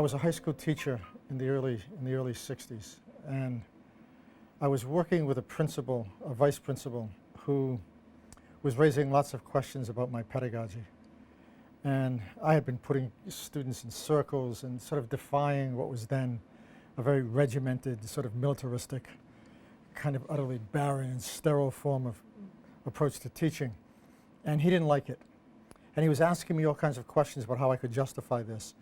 was a high school teacher in the early 60s, and I was working with a principal, a vice principal, who was raising lots of questions about my pedagogy. And I had been putting students in circles and sort of defying what was then a very regimented, sort of militaristic, kind of utterly barren and sterile form of approach to teaching. And he didn't like it. And he was asking me all kinds of questions about how I could justify this.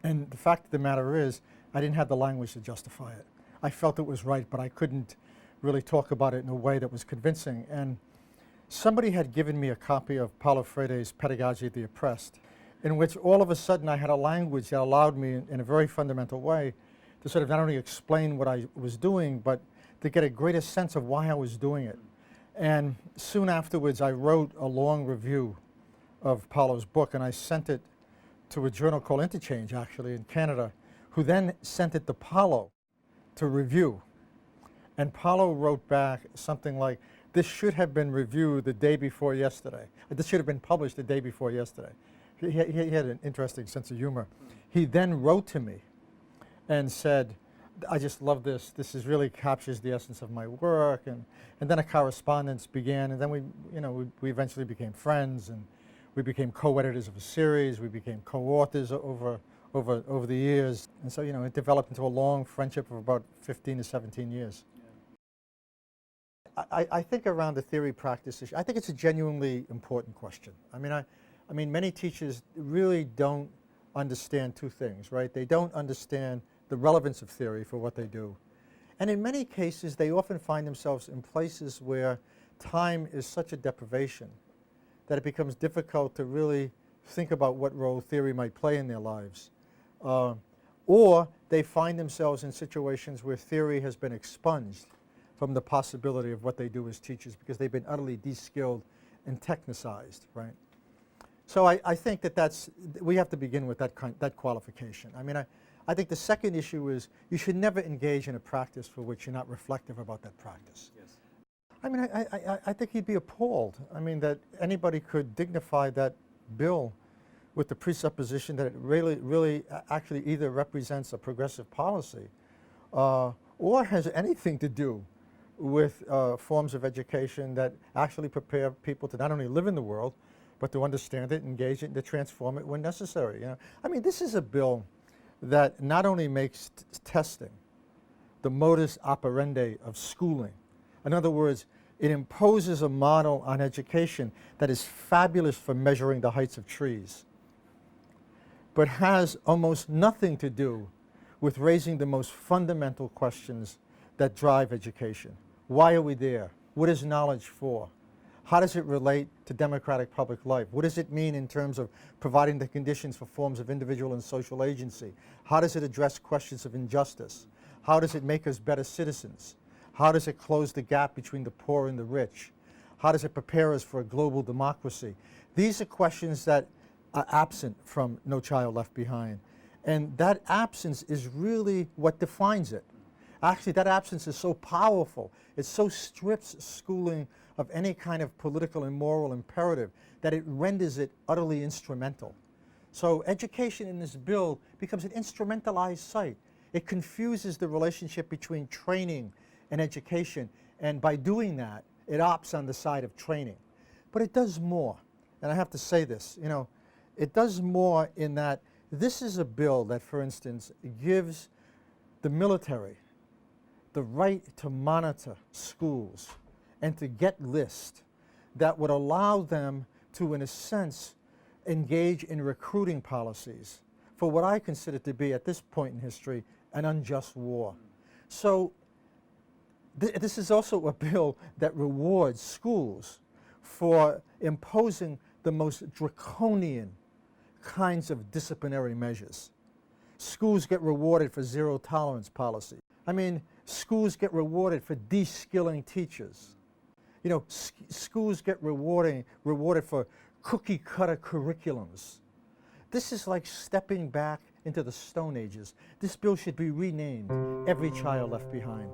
And the fact of the matter is, I didn't have the language to justify it. I felt it was right, but I couldn't really talk about it in a way that was convincing. And somebody had given me a copy of Paulo Freire's Pedagogy of the Oppressed, in which all of a sudden I had a language that allowed me in a very fundamental way to sort of not only explain what I was doing, but to get a greater sense of why I was doing it. And soon afterwards, I wrote a long review of Paulo's book, and I sent it to a journal called Interchange, actually, in Canada, who then sent it to Paulo to review. And Paulo wrote back something like, "This should have been reviewed the day before yesterday. This should have been published the day before yesterday." He had an interesting sense of humor. He then wrote to me and said, "I just love this. This is really captures the essence of my work." And then a correspondence began, and then we eventually became friends, and we became co-editors of a series. We became co-authors over the years. And so, it developed into a long friendship of about 15 to 17 years. I think around the theory practice issue, I think it's a genuinely important question. I mean, many teachers really don't understand two things, right? They don't understand the relevance of theory for what they do. And in many cases, they often find themselves in places where time is such a deprivation that it becomes difficult to really think about what role theory might play in their lives. Or they find themselves in situations where theory has been expunged from the possibility of what they do as teachers because they've been utterly de-skilled and technicized, right? So I think that we have to begin with that qualification. I mean, I think the second issue is you should never engage in a practice for which you're not reflective about that practice. Yes. I mean, I think he'd be appalled. I mean, that anybody could dignify that bill with the presupposition that it really actually either represents a progressive policy or has anything to do with forms of education that actually prepare people to not only live in the world, but to understand it, engage it, and to transform it when necessary. I mean, this is a bill that not only makes testing the modus operandi of schooling. In other words, it imposes a model on education that is fabulous for measuring the heights of trees, but has almost nothing to do with raising the most fundamental questions that drive education. Why are we there? What is knowledge for? How does it relate to democratic public life? What does it mean in terms of providing the conditions for forms of individual and social agency? How does it address questions of injustice? How does it make us better citizens? How does it close the gap between the poor and the rich? How does it prepare us for a global democracy? These are questions that are absent from No Child Left Behind. And that absence is really what defines it. Actually, that absence is so powerful. It so strips schooling of any kind of political and moral imperative that it renders it utterly instrumental. So education in this bill becomes an instrumentalized site. It confuses the relationship between training and education, and by doing that, it opts on the side of training. But it does more, and I have to say this, it does more in that this is a bill that, for instance, gives the military the right to monitor schools and to get lists that would allow them to, in a sense, engage in recruiting policies for what I consider to be, at this point in history, an unjust war. So this is also a bill that rewards schools for imposing the most draconian kinds of disciplinary measures. Schools get rewarded for zero tolerance policy. I mean, schools get rewarded for de-skilling teachers. Schools get rewarded for cookie-cutter curriculums. This is like stepping back into the Stone Ages. This bill should be renamed Every Child Left Behind.